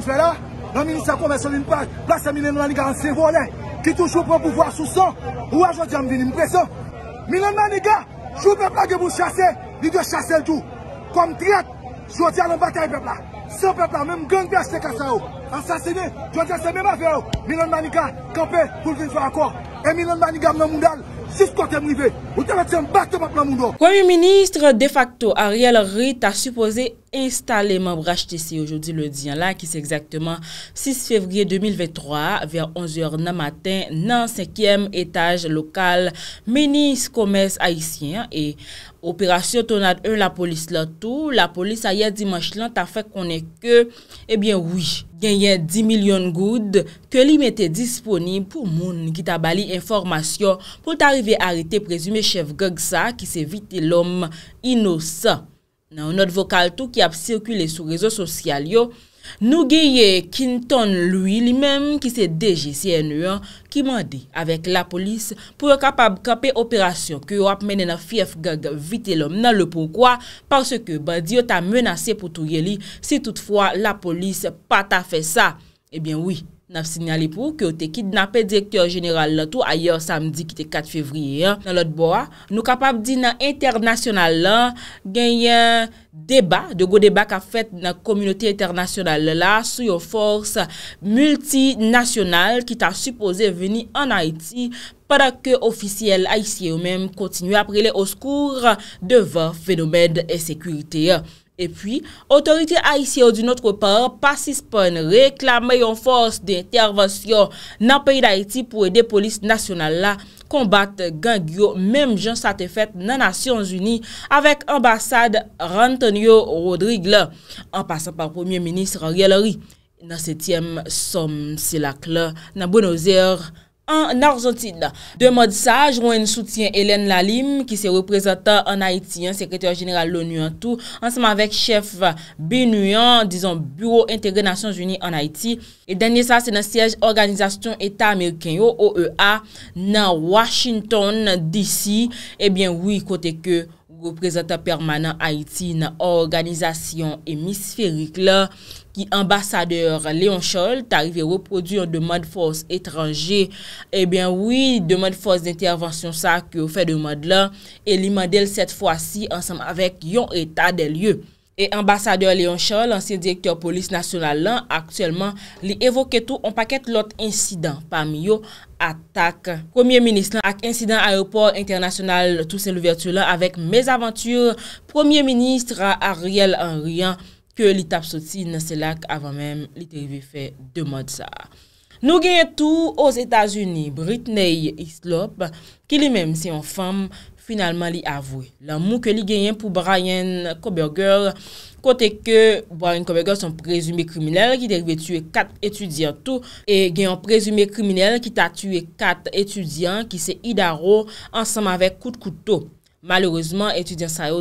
fait là, le ministère commerce vient pas, place Milan Maniga en ses volets, qui toujours prend pouvoir sous son, ou aujourd'hui on vient pression. Milan Maniga, je ne peux pas que vous chassez, il doit chasser le tout. Comme traite, je dis à la bataille peuple là. Sans peuple là, même gang PHT Kassao, assassiné, je dis à c'est même affaire. Milan Maniga, campé pour venir faire accord. Et Milan Maniga, dans le monde, si ce côté privé, vous devez un battre dans le monde. Premier ministre de facto Ariel Henry a supposé installer membre HTC aujourd'hui le dit là qui c'est exactement 6 février 2023 vers 11h du matin dans 5e étage local ministre commerce haïtien et opération Tornade 1 la police là tout la police hier dimanche là t'a fait connaître que eh bien oui gagné 10 millions good que li mettait disponible pour moun qui t'a bali information pour t'arriver à arrêter présumé chef gang ça qui s'est vite l'homme innocent. Dans notre vocal tout qui a circulé sur les réseaux sociaux, nous gagnons Quinton lui-même qui c'est DGCNE qui m'a dit avec la police pour être capable de camper opération que vous avez mené dans fief gang vite l'homme dans le pourquoi parce que bandi t'a menacé pour tout yeli si toutefois la police pas t'a fait ça. Eh bien oui, n'a signalé pour que te kidnappé directeur général là tout ailleurs samedi qui était 4 février dans l'autre bois nous capable dire dans international là gagne débat de go débat qu'a fait dans communauté internationale là sur une force multinationale qui t'a supposé venir en Haïti pendant que officiels haïtiens eux-mêmes continuent à prier au secours devant phénomène d'insécurité. Et puis, autorité haïtienne d'une autre part, pas suspendre réclamer une force d'intervention dans le pays d'Haïti pour aider la police nationale là combattre gang yo, même Jean ça te fait dans les Nations Unies avec ambassade Antonio Rodriguez en passant par Premier ministre Ariel Henry. Dans 7e somme c'est la clé dans Buenos Aires en Argentine. De mode ça, joint soutien Hélène Lalim, qui se représentant en Haïti, secrétaire général de l'ONU en tout, ensemble avec chef Benuyan, disons, Bureau intégré Nations Unies en Haïti. Et dernier ça, c'est dans le siège Organisation État américain, OEA, dans Washington, D.C. Eh bien, oui, côté que représentant permanent Haïti dans l'organisation hémisphérique là, qui ambassadeur Léon Scholl t'arrivé reproduire une demande force étranger. Eh bien oui, demande force d'intervention ça que fait demande là et li mandel cette fois-ci ensemble avec yon état des lieux. Et ambassadeur Léon Scholl, ancien directeur police nationale là, actuellement, li évoqué tout un paquet l'autre incident parmi yo attaque premier ministre avec incident aéroport international tout c'est l'ouverture là avec mésaventures premier ministre Ariel Henry que l'étape sorti dans ce lac avant même l'été fait demande ça. Nous gagnons tout aux États-Unis, Britney Hislop qui lui-même c'est une femme finalement li avoué l'amour que li gagne pour Brian Koberger côté que Brian Koberger sont présumés criminels qui a tué 4 étudiants tout et gagne un présumé criminel qui a tué 4 étudiants qui c'est Idaho ensemble avec coup de couteau. Malheureusement, étudiant ça a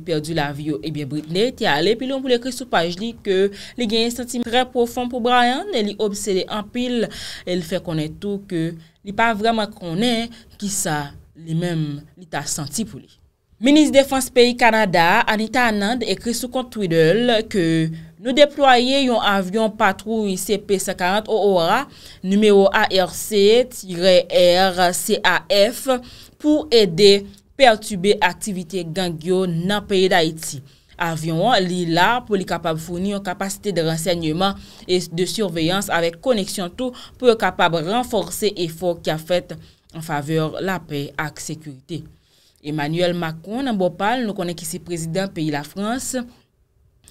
perdu la vie. Et bien, Britney était allé puis on pour l'écrire sur page li que les gagne un sentiment très profond pour Brian, elle est obsédée en pile, elle fait connaître tout que il pas vraiment connaît qui ça lui-même il t'a senti pour lui. Ministre Défense Pays Canada, Anita Anand écrit sur compte Twitter que nous déployons un avion patrouille CP-140 OORA numéro ARC-RCAF pour aider perturber activité gangio dans le pays d'Haïti. Avion li là pour li capable fournir une capacité de renseignement et de surveillance avec connexion tout pour être capable renforcer effort qui a fait en faveur de la paix et la sécurité. Emmanuel Macron, en Bopal, nous connaissons qui c'est président pays la France.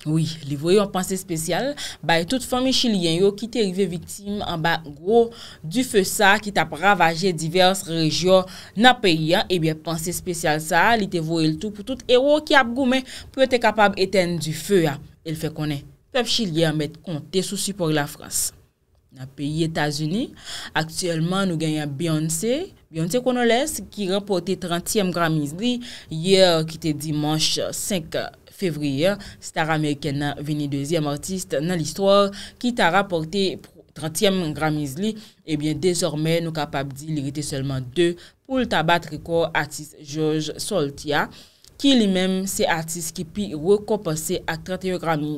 Oui, li voyons une pensée spéciale by toute famille chilienne qui est arrivé victime en bas gros du feu ça qui t'a ravagé diverses régions dans le pays. Et bien pensée spéciale ça, li te voyé tout pour tout héros qui a goumé pour être capable d'éteindre du feu. Il fait connaître peuple chilien mettre compter sous support de la France. Dans le pays États-Unis, actuellement nous gagnons Beyoncé Connolles qui remporté 30e Grammy hier qui était dimanche 5 février, star américaine venu deuxième artiste dans l'histoire qui t'a rapporté 30e Grammy. Et bien désormais nous capables dire il était seulement 2 pour le tabac record artiste George Soltia qui lui-même c'est artiste qui puis récompensé à 31 Grammy.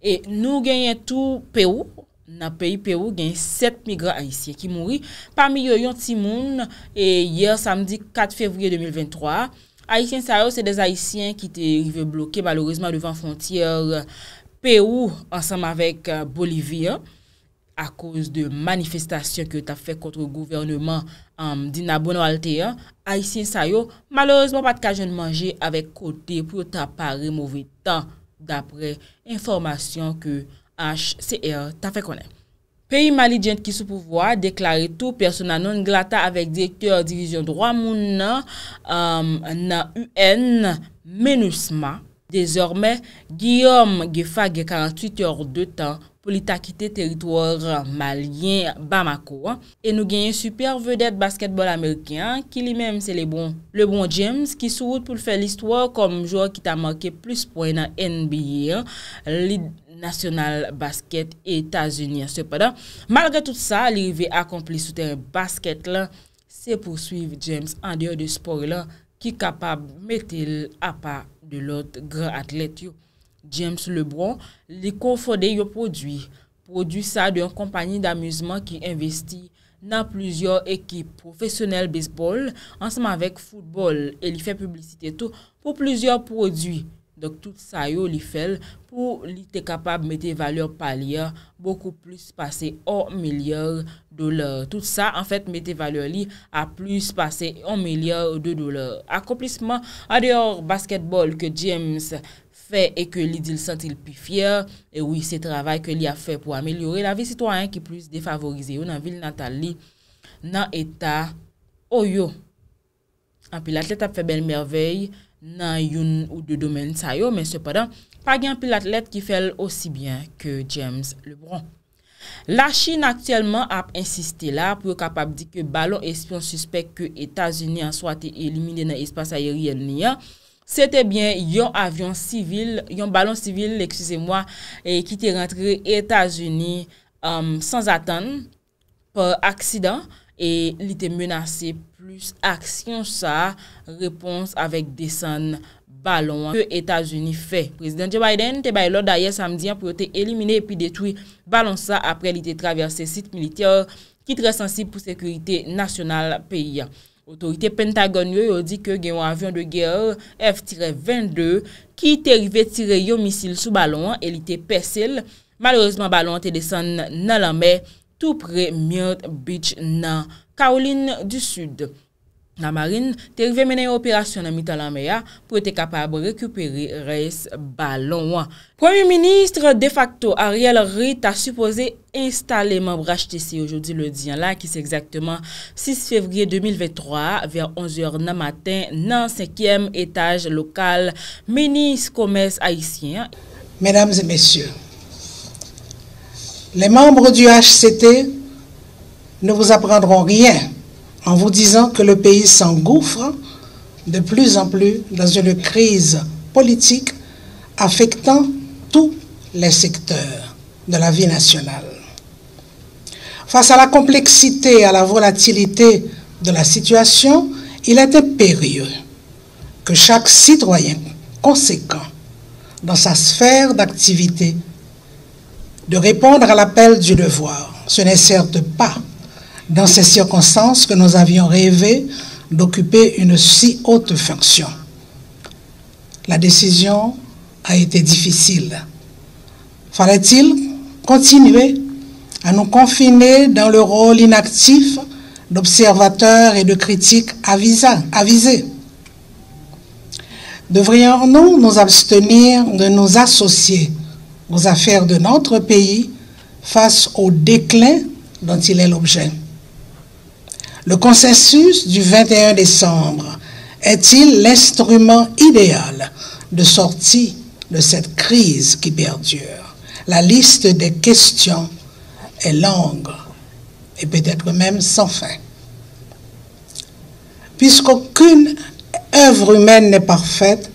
Et nous gagnons tout Pérou. Dans le pays Pérou, il y a 7 migrants haïtiens qui mourent. Parmi eux, il y a un petit monde. Et hier, samedi 4 février 2023, Haïtiens, c'est des Haïtiens qui étaient arrivés bloqués malheureusement devant la frontière Pérou ensemble avec Bolivie à cause de manifestations que tu as fait contre le gouvernement d'Ina Boluarte. Haïtiens, malheureusement, pas de cas de manger avec côté pour t'apparer mauvais temps d'après information que HCR t'a fait connaître. Pays malidien qui sous pouvoir déclaré tout persona non grata avec directeur division droit moun na UN MINUSMA. Désormais, Guillaume Gefa a 48 heures de temps pour quitter territoire malien Bamako. Et nous gagnons super vedette basketball américain qui lui-même c'est le bon James qui sous route pour faire l'histoire comme joueur qui t'a marqué plus points dans NBA. National basket États-Unis. Cependant, malgré tout ça, l'arrivée accomplie sous terrain basket là, c'est poursuivre James en dehors de sport là qui est capable de mettre à part de l'autre grand athlète. James LeBron, les confondé yo produit ça d'une compagnie d'amusement qui investit dans plusieurs équipes professionnelles baseball ensemble avec football et il fait publicité tout pour plusieurs produits. Donc tout ça yo li fait pour li te capable mettre valeur palier beaucoup plus passé $1 milliard. Tout ça en fait mettre valeur li à plus passé $1 milliard. Accomplissement en dehors basketball que James fait et que li dit sentil plus fier et oui c'est travail que li a fait pour améliorer la vie citoyen qui plus défavorisé dans ville natale li dans état Oyo. En puis l'athlète a fait belle merveille dans une ou deux domaines ça yo, mais cependant pas grand pile athlète qui fait aussi bien que James LeBron. La Chine actuellement a insisté là pour capable dire que ballon espion suspect que États-Unis a soit éliminé dans l'espace aérien nia. C'était bien un avion civil, un ballon civil, excusez-moi, et qui était rentré aux États-Unis sans attendre par accident et il était menacé plus action ça réponse avec descendre ballon que États-Unis fait. Président Joe Biden te bay l'ordre hier samedi pour éliminer et puis détruire ballon ça après il était traversé site militaire qui très sensible pour sécurité nationale pays. Autorité Pentagone yo dit que gen un avion de guerre F-22 qui était arrivé tirer un missile sous ballon et il était percé. Malheureusement ballon était descendu dans la mer tout près Myrtle Beach dans Caroline du Sud. La marine est arrivée mener une opération dans mitan la mer pour être capable de récupérer reste ballon. Premier ministre de facto Ariel Henry a supposé installer membre HTC aujourd'hui lundi là qui c'est exactement 6 février 2023 vers 11h du matin dans 5e étage local ministre commerce haïtien. Mesdames et messieurs, les membres du HCT ne vous apprendront rien en vous disant que le pays s'engouffre de plus en plus dans une crise politique affectant tous les secteurs de la vie nationale. Face à la complexité et à la volatilité de la situation, il est impérieux que chaque citoyen conséquent dans sa sphère d'activité de répondre à l'appel du devoir. Ce n'est certes pas dans ces circonstances que nous avions rêvé d'occuper une si haute fonction. La décision a été difficile. Fallait-il continuer à nous confiner dans le rôle inactif d'observateurs et de critiques avisés? Devrions-nous nous abstenir de nous associer aux affaires de notre pays face au déclin dont il est l'objet? Le consensus du 21 décembre est-il l'instrument idéal de sortie de cette crise qui perdure? La liste des questions est longue et peut-être même sans fin. Puisqu'aucune œuvre humaine n'est parfaite,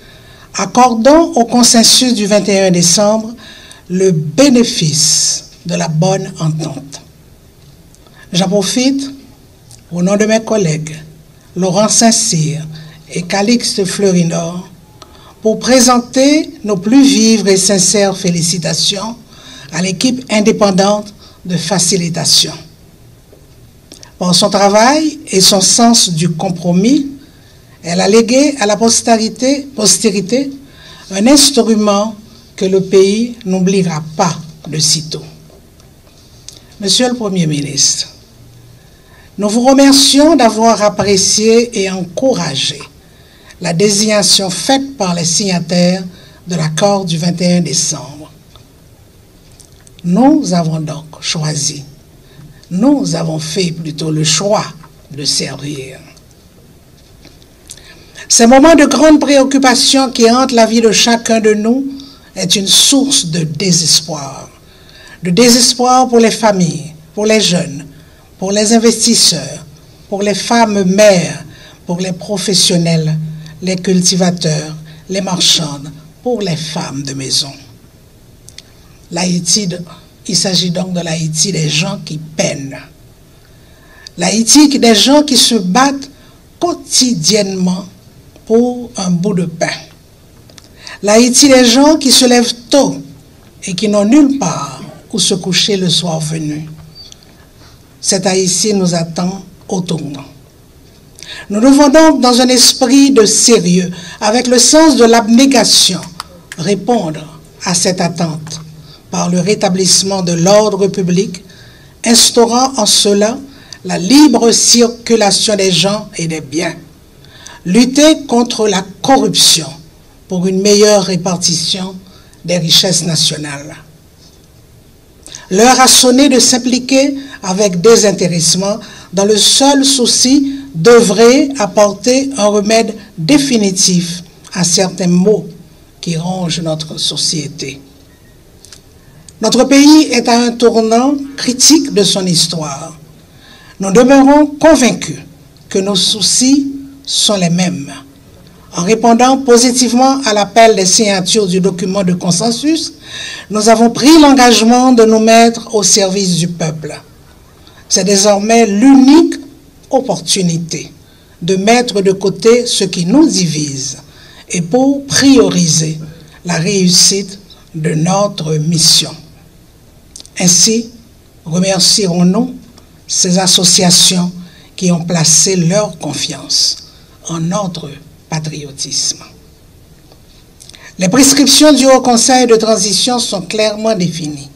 accordons au consensus du 21 décembre le bénéfice de la bonne entente. J'en profite au nom de mes collègues Laurent Saint-Cyr et Calixte Fleurinor pour présenter nos plus vives et sincères félicitations à l'équipe indépendante de facilitation. Par son travail et son sens du compromis, elle a légué à la postérité un instrument que le pays n'oubliera pas de sitôt. Monsieur le Premier ministre, nous vous remercions d'avoir apprécié et encouragé la désignation faite par les signataires de l'accord du 21 décembre. Nous avons donc choisi, nous avons fait plutôt le choix de servir. Ces moments de grande préoccupation qui hantent la vie de chacun de nous est une source de désespoir. De désespoir pour les familles, pour les jeunes, pour les investisseurs, pour les femmes mères, pour les professionnels, les cultivateurs, les marchandes, pour les femmes de maison. L'Haïti, il s'agit donc de l'Haïti des gens qui peinent. L'Haïti des gens qui se battent quotidiennement pour un bout de pain. L'Haïti des gens qui se lèvent tôt et qui n'ont nulle part où se coucher le soir venu. Cet Haïti nous attend au tournant. Nous devons donc, dans un esprit de sérieux, avec le sens de l'abnégation, répondre à cette attente par le rétablissement de l'ordre public, instaurant en cela la libre circulation des gens et des biens, lutter contre la corruption pour une meilleure répartition des richesses nationales. L'heure a sonné de s'impliquer avec désintéressement dans le seul souci d'œuvrer à apporter un remède définitif à certains maux qui rongent notre société. Notre pays est à un tournant critique de son histoire. Nous demeurons convaincus que nos soucis sont les mêmes. En répondant positivement à l'appel des signatures du document de consensus, nous avons pris l'engagement de nous mettre au service du peuple. C'est désormais l'unique opportunité de mettre de côté ce qui nous divise et pour prioriser la réussite de notre mission. Ainsi, remercierons-nous ces associations qui ont placé leur confiance en notre patriotisme. Les prescriptions du Haut Conseil de transition sont clairement définies.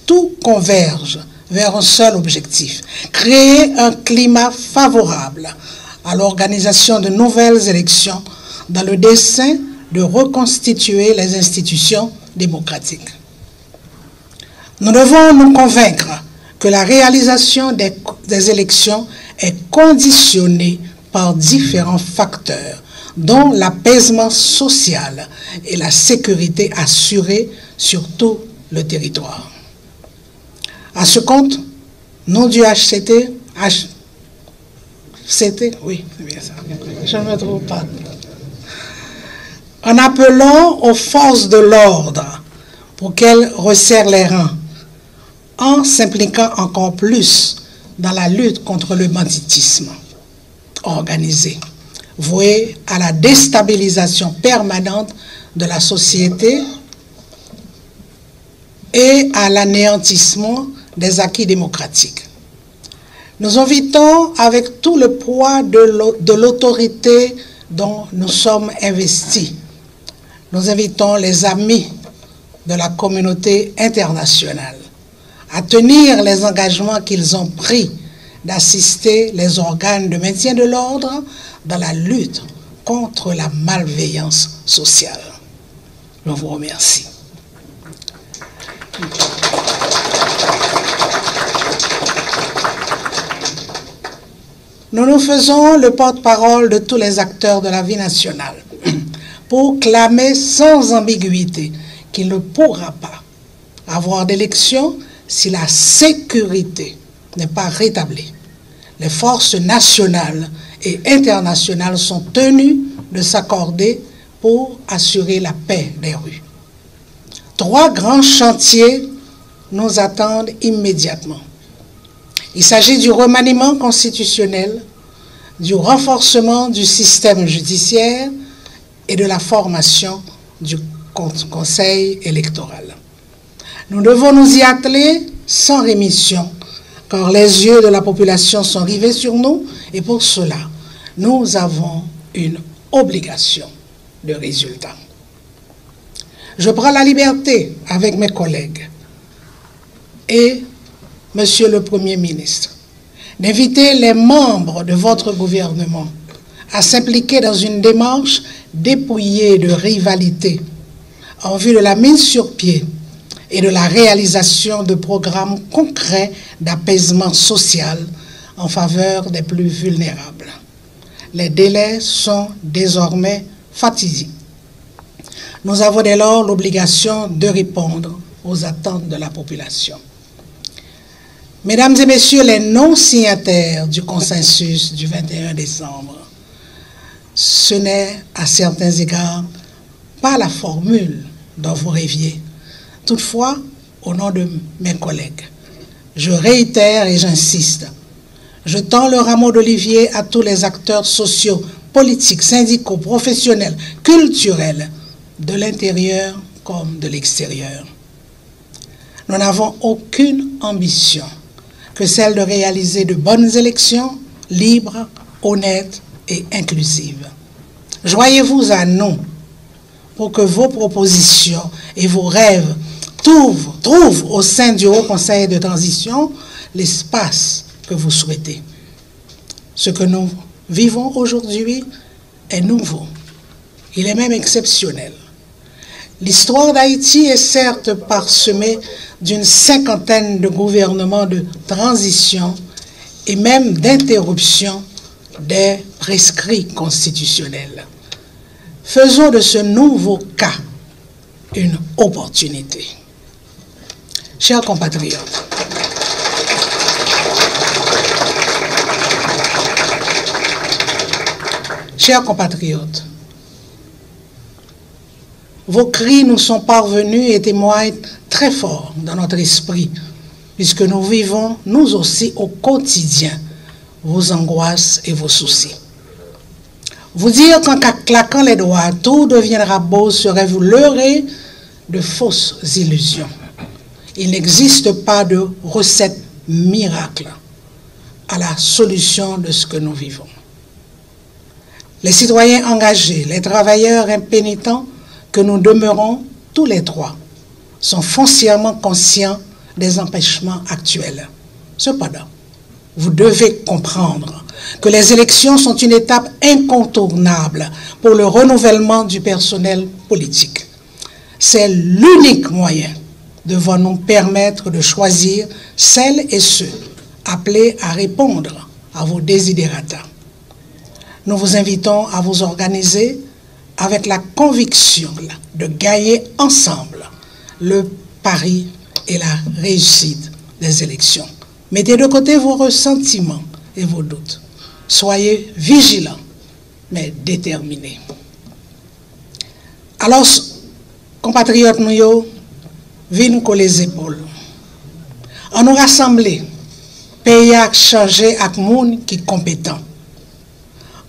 Tout converge vers un seul objectif, créer un climat favorable à l'organisation de nouvelles élections dans le dessein de reconstituer les institutions démocratiques. Nous devons nous convaincre que la réalisation des élections est conditionnée par différents facteurs, dont l'apaisement social et la sécurité assurée sur tout le territoire. À ce compte, nom du HCT, oui, c'est bien ça, je ne me trompe pas. En appelant aux forces de l'ordre pour qu'elles resserrent les rangs, en s'impliquant encore plus dans la lutte contre le banditisme organisé, voué à la déstabilisation permanente de la société et à l'anéantissement des acquis démocratiques. Nous invitons avec tout le poids de l'autorité dont nous sommes investis. Nous invitons les amis de la communauté internationale à tenir les engagements qu'ils ont pris d'assister les organes de maintien de l'ordre dans la lutte contre la malveillance sociale. Je vous remercie. Nous nous faisons le porte-parole de tous les acteurs de la vie nationale pour clamer sans ambiguïté qu'il ne pourra pas avoir d'élection si la sécurité n'est pas rétablie. Les forces nationales et internationales sont tenues de s'accorder pour assurer la paix des rues. 3 grands chantiers nous attendent immédiatement. Il s'agit du remaniement constitutionnel, du renforcement du système judiciaire et de la formation du Conseil électoral. Nous devons nous y atteler sans rémission, car les yeux de la population sont rivés sur nous, et pour cela, nous avons une obligation de résultat. Je prends la liberté, avec mes collègues et Monsieur le Premier ministre, d'inviter les membres de votre gouvernement à s'impliquer dans une démarche dépouillée de rivalité en vue de la mise sur pied et de la réalisation de programmes concrets d'apaisement social en faveur des plus vulnérables. Les délais sont désormais fatidiques. Nous avons dès lors l'obligation de répondre aux attentes de la population. Mesdames et messieurs les non-signataires du consensus du 21 décembre, ce n'est à certains égards pas la formule dont vous rêviez. Toutefois, au nom de mes collègues, je réitère et j'insiste. Je tends le rameau d'olivier à tous les acteurs sociaux, politiques, syndicaux, professionnels, culturels, de l'intérieur comme de l'extérieur. Nous n'avons aucune ambition que celle de réaliser de bonnes élections, libres, honnêtes et inclusives. Joignez-vous à nous pour que vos propositions et vos rêves trouvent au sein du Haut Conseil de transition l'espace que vous souhaitez. Ce que nous vivons aujourd'hui est nouveau. Il est même exceptionnel. L'histoire d'Haïti est certes parsemée d'une cinquantaine de gouvernements de transition et même d'interruption des prescrits constitutionnels. Faisons de ce nouveau cas une opportunité. Chers compatriotes, vos cris nous sont parvenus et témoignent très fort dans notre esprit, puisque nous vivons, nous aussi, au quotidien, vos angoisses et vos soucis. Vous dire qu'en claquant les doigts, tout deviendra beau serait vous leurrer de fausses illusions. Il n'existe pas de recette miracle à la solution de ce que nous vivons. Les citoyens engagés, les travailleurs impénitents que nous demeurons tous les trois sont foncièrement conscients des empêchements actuels. Cependant, vous devez comprendre que les élections sont une étape incontournable pour le renouvellement du personnel politique. C'est l'unique moyen devant nous permettre de choisir celles et ceux appelés à répondre à vos desiderata. Nous vous invitons à vous organiser avec la conviction de gagner ensemble le pari et la réussite des élections. Mettez de côté vos ressentiments et vos doutes. Soyez vigilants, mais déterminés. Alors, compatriotes, nous venons les épaules. On nous rassembler, pays à changer avec monde qui est compétent.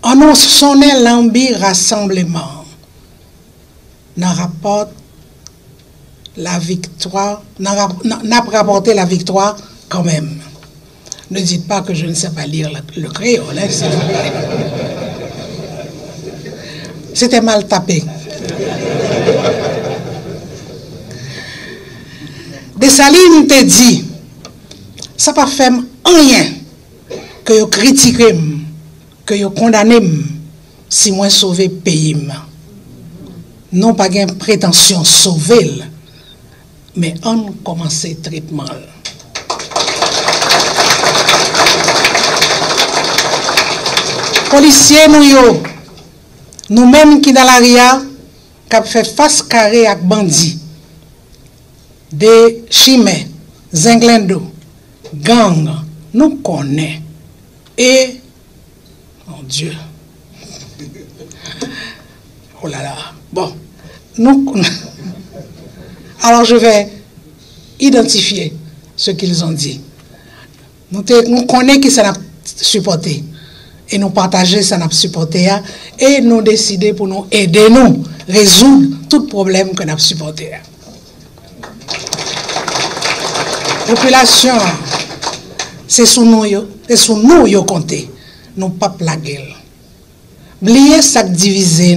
On nous sonner l'ambi rassemblement. N'a rapporte la victoire, n'a rapporté la victoire quand même. Ne dites pas que je ne sais pas lire le créole. Hein, c'était mal tapé. Dessalines te dit, ça pas fait rien que vous critiquez, que vous condamnez si moi sauver pays. Non pas de prétention sauver, mais on commence le traitement. Policiers, nous-mêmes qui dans la RIA, qui avons fait face carré avec bandits, des chimères, zinglendo, gang, nous connaissons. Et, mon Dieu, oh là là, bon, nous, alors je vais identifier ce qu'ils ont dit. Nous connaissons qui ça a supporté. et nous partager ça, nous supporter et nous décider pour nous aider nous résoudre tout problème que nous supporter. Population, c'est sous nous yo compter, nous pas la gueule. Oubliez ça diviser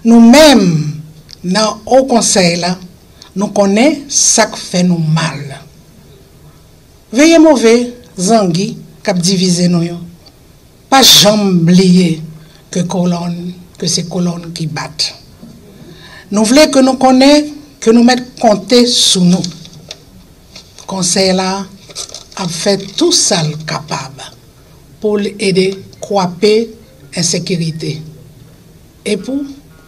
nous-mêmes dans au conseil là, nous connaissons ça qui fait nous mal. Veillez mauvais zangui cap diviser nous yo. Pas jamais oublier que c'est colonne qui battent. Nous voulons que nous connaissions, que nous mettions compter sur nous. Conseil là a fait tout ça capable pour aider à croiser l'insécurité et pour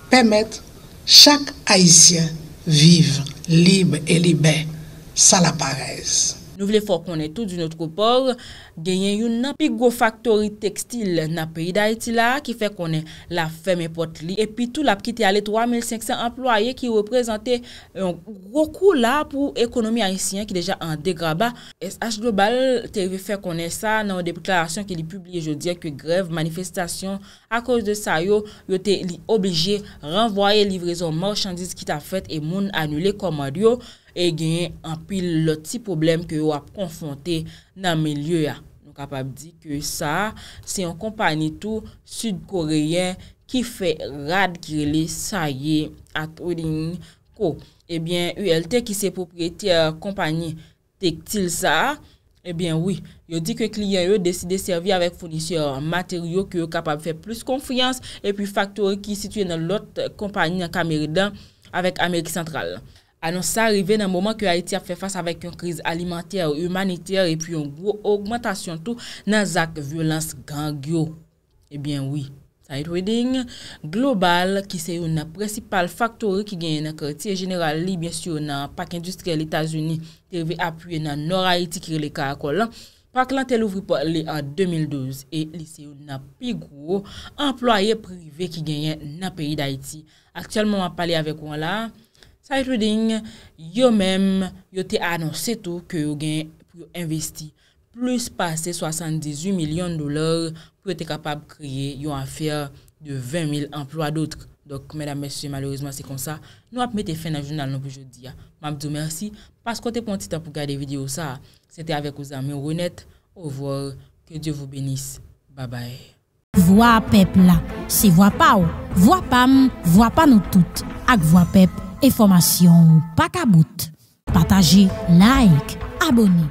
permettre chaque Haïtien vivre libre et libère sans la paresse. Nous voulons faire connaître tout d'une autre part, gagner une plus gros factory textile dans le pays d'Haïti là qui fait qu'on la ferme porte li et puis tout la quitté aller 3500 employés qui représentaient un gros coût là pour l'économie haïtienne qui déjà en dégradé. SH Global TV fait connaître ça dans une déclaration qu'il a publiée jeudi que grève manifestation à cause de ça yo été obligé renvoyer livraison marchandises qui t'a fait et moun annuler commande yo et gagner un pile le petit problème que vous a confronté dans le milieu. Nous capable dire que ça c'est une compagnie tout sud-coréen qui fait rad qui les ça y est à Trading Co. Eh bien ULT qui c'est propriétaire compagnie textile ça eh bien oui, yo dit que client yo décide servir avec fournisseur matériaux que capable faire plus confiance et puis factory qui situé dans l'autre compagnie en Cameroun avec Amérique centrale. Annonce ça arrivé dans le moment que Haïti a fait face avec une crise alimentaire, humanitaire et puis une grosse augmentation tout dans les violence gangio. Eh bien oui, Trading Global qui c'est une principale factory qui gagne dans le quartier général li bien sûr dans parc industriel États-Unis qui appuyé dans nord Haïti qui les Caracol. Parc l'antel ouvri en 2012 et lycée n'a plus gros employé privé qui gagne dans le pays d'Haïti. Actuellement on parler avec moi là. Trading yo même yo te annoncé tout que yo gain pour investir plus passer 78 millions de dollars pour être capable de créer une affaire de 20 000 emplois d'autres. Donc mesdames messieurs malheureusement c'est comme ça. Nous avons mis fin dans le journal pour aujourd'hui. Je vous merci parce que vous avez pris un petit temps pour regarder vidéo ça. C'était avec vos amis Renette. Au revoir. Que Dieu vous bénisse. Bye bye. Voix peuple là, c'est voix pa ou, voix pam, voix pas nous toutes. Ak voix peuple, information pas kabout. Partagez, like, abonnez.